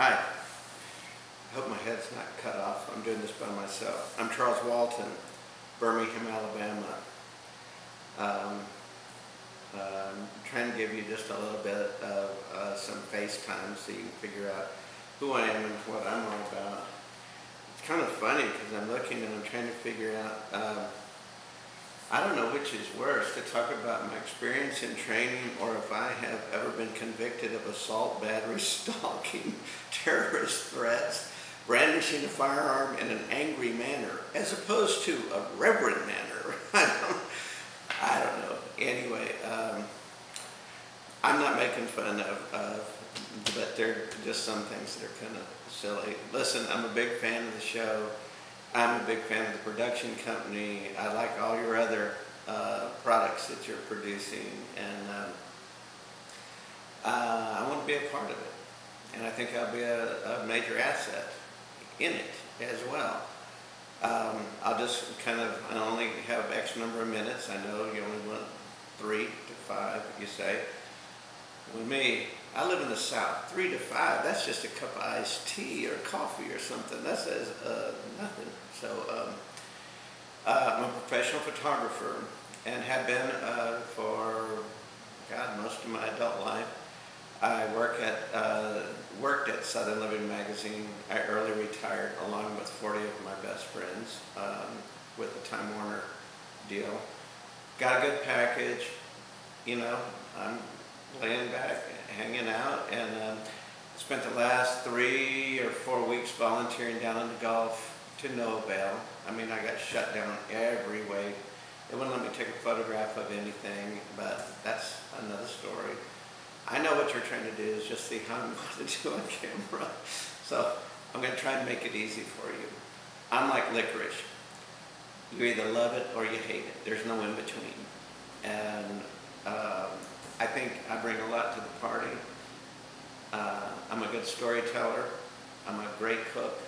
Hi, I hope my head's not cut off. I'm doing this by myself. I'm Charles Walton, Birmingham, Alabama. Um, I'm trying to give you just a little bit of some FaceTime so you can figure out who I am and what I'm all about. It's kind of funny because I'm looking and I'm trying to figure out, I don't know which is worse, to talk about my experience in training or if I have ever been convicted of assault, battery, stalking, terrorist threats, brandishing a firearm in an angry manner, as opposed to a reverent manner. I don't know. Anyway, I'm not making fun of, but there are just some things that are kind of silly. Listen, I'm a big fan of the show. I'm a big fan of the production company. I like all your other products that you're producing, and I want to be a part of it. And I think I'll be a major asset in it as well. I'll just I only have X number of minutes. I know you only want 3 to 5, you say. With me, I live in the South. 3 to 5, that's just a cup of iced tea or coffee or something. That says nothing. So I'm a professional photographer and have been for, God, most of my adult life. I worked at Southern Living magazine. I early retired along with 40 of my best friends with the Time Warner deal. Got a good package, you know. I'm laying back, hanging out, and spent the last 3 or 4 weeks volunteering down in the Gulf to no avail. I mean, I got shut down every way. They wouldn't let me take a photograph of anything, but that's another story. I know what you're trying to do is just see how I'm going to do on camera. So I'm going to try and make it easy for you. I'm like licorice. You either love it or you hate it. There's no in between. And I think I bring a lot to the party. I'm a good storyteller. I'm a great cook.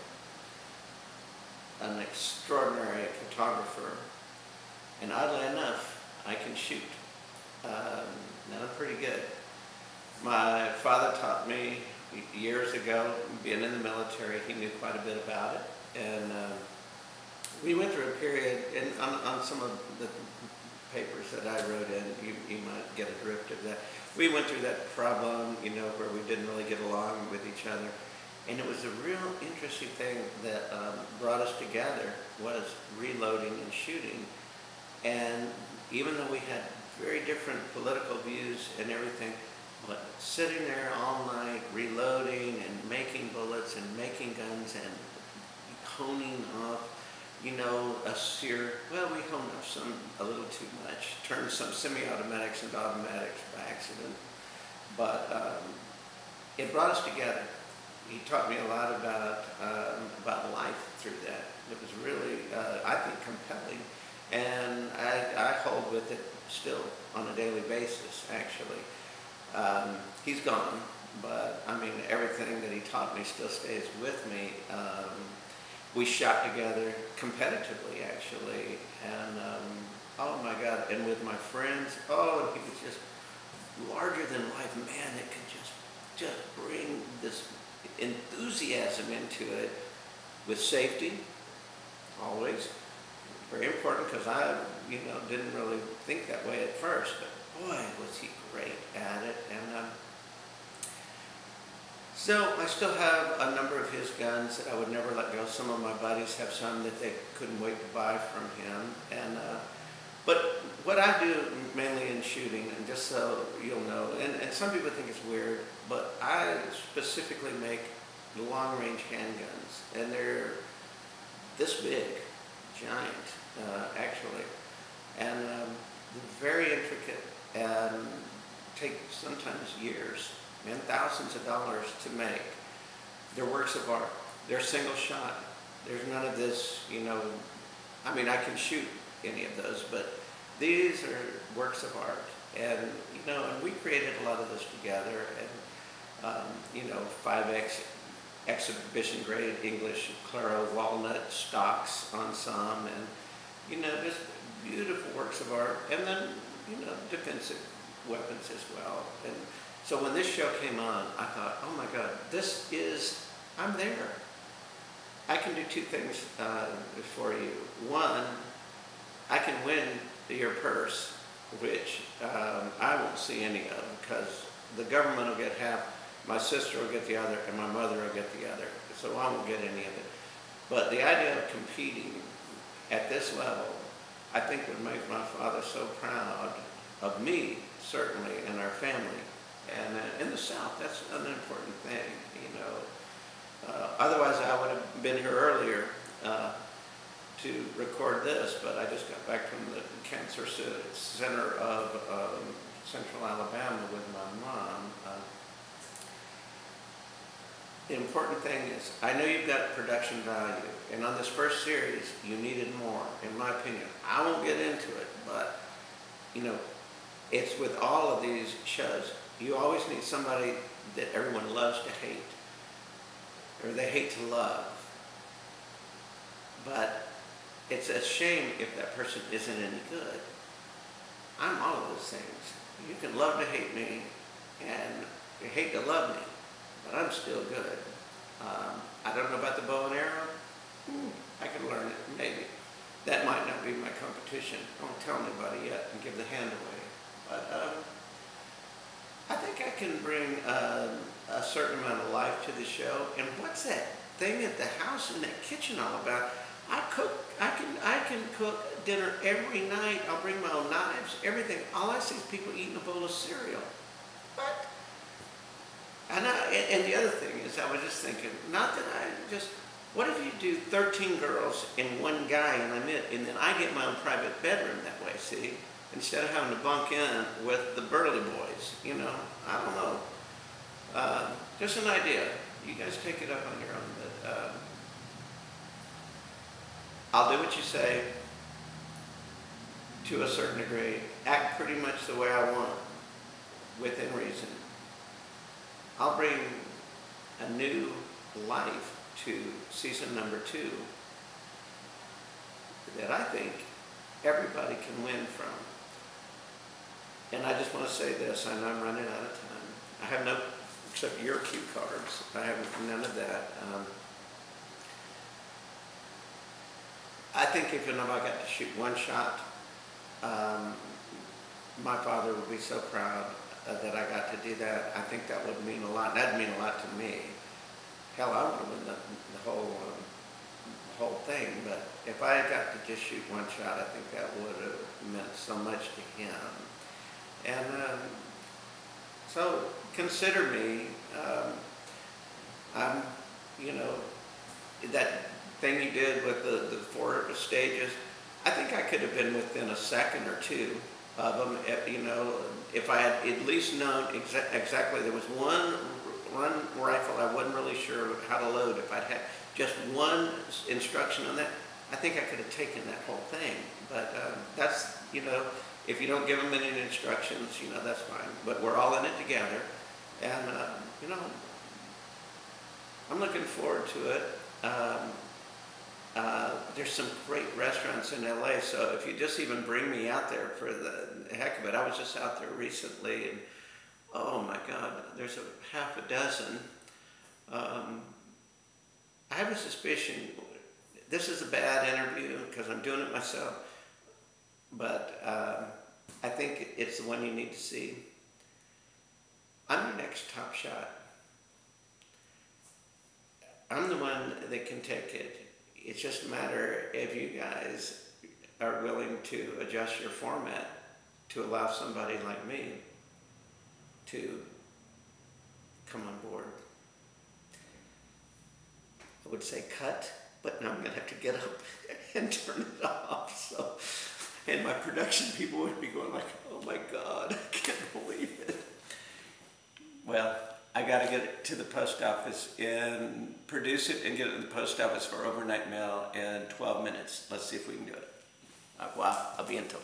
An extraordinary photographer. And oddly enough, I can shoot. Now I'm pretty good. My father taught me years ago, being in the military, he knew quite a bit about it. And we went through a period, and on some of the papers that I wrote in, you might get a drift of that. We went through that problem, you know, where we didn't really get along with each other. And it was a real interesting thing that brought us together was reloading and shooting. And even though we had very different political views and everything, but sitting there all night reloading and making bullets and making guns and honing off, you know, well, we honed off some a little too much, turned some semi-automatics into automatics by accident. But it brought us together. He taught me a lot about life through that. It was really, I think, compelling. And I hold with it still on a daily basis, actually. He's gone, but I mean, everything that he taught me still stays with me. We shot together competitively, actually, and oh my God, and with my friends, oh, he was just larger than life, man, that could just bring this enthusiasm into it with safety, always. Very important, because I, you know, didn't really think that way at first, but boy, was he great at it. And so I still have a number of his guns that I would never let go. Some of my buddies have some that they couldn't wait to buy from him. And but what I do mainly in shooting, and just so you'll know, and some people think it's weird, but I specifically make long-range handguns, and they're this big, giant, actually, and very intricate, and take sometimes years and thousands of dollars to make. They're works of art. They're single shot. There's none of this, you know, I mean, I can shoot any of those, but these are works of art. And, you know, and we created a lot of this together, and, you know, 5X exhibition grade English Claro walnut stocks on some, and, you know, just beautiful works of art. And then, you know, defensive weapons as well. And So when this show came on, I thought, oh my God, I'm there. I can do two things for you. One, I can win your purse, which I won't see any of, because the government will get half, my sister will get the other, and my mother will get the other. So I won't get any of it. But the idea of competing at this level, I think would make my father so proud of me, certainly, and our family. And in the South, that's an important thing, you know. Otherwise, I would have been here earlier to record this, but I just got back from the cancer center of Central Alabama with my mom. The important thing is, I know you've got production value, and on this first series, you needed more, in my opinion. I won't get into it, but, you know, it's with all of these shows, you always need somebody that everyone loves to hate, or they hate to love. But it's a shame if that person isn't any good. I'm all of those things. You can love to hate me, and you hate to love me, but I'm still good. I don't know about the bow and arrow. I can learn it, maybe. That might not be my competition. I won't tell anybody yet and give the hand away. But I think I can bring a certain amount of life to the show. And what's that thing at the house in that kitchen all about? I can cook dinner every night. I'll bring my own knives, everything. All I see is people eating a bowl of cereal. What? And the other thing is, I was just thinking, what if you do 13 girls and one guy and then I get my own private bedroom that way, see? Instead of having to bunk in with the Burley boys, you know? I don't know. Just an idea. You guys take it up on your own, but I'll do what you say to a certain degree. Act pretty much the way I want, within reason. I'll bring a new life to season number 2 that I think everybody can win from. And I just want to say this, I know I'm running out of time. I have no, except your cue cards, I have none of that. I think if I got to shoot one shot, my father would be so proud that I got to do that. I think that would mean a lot. That'd mean a lot to me. Hell, I would have won the whole thing. But if I had got to just shoot one shot, I think that would have meant so much to him. And so consider me. I'm, you know, that thing you did with the 4 stages. I think I could have been within a second or two of them, you know, if I had at least known exactly. There was one rifle I wasn't really sure how to load. If I'd had just one instruction on that, I think I could have taken that whole thing. But that's, you know, if you don't give them any instructions, you know, that's fine. But we're all in it together, and you know, I'm looking forward to it. There's some great restaurants in LA, so if you just even bring me out there for the heck of it. I was just out there recently, and oh my God, there's half a dozen. I have a suspicion this is a bad interview because I'm doing it myself, but I think it's the one you need to see. I'm your next top shot. I'm the one that can take it. It's just a matter if you guys are willing to adjust your format to allow somebody like me to come on board. I would say cut, but now I'm going to have to get up and turn it off. So, and my production people would be going like, oh my God, I can't believe it. Well, I got to get it to the post office and produce it and get it in the post office for overnight mail in 12 minutes. Let's see if we can do it. Wow, I'll be in touch.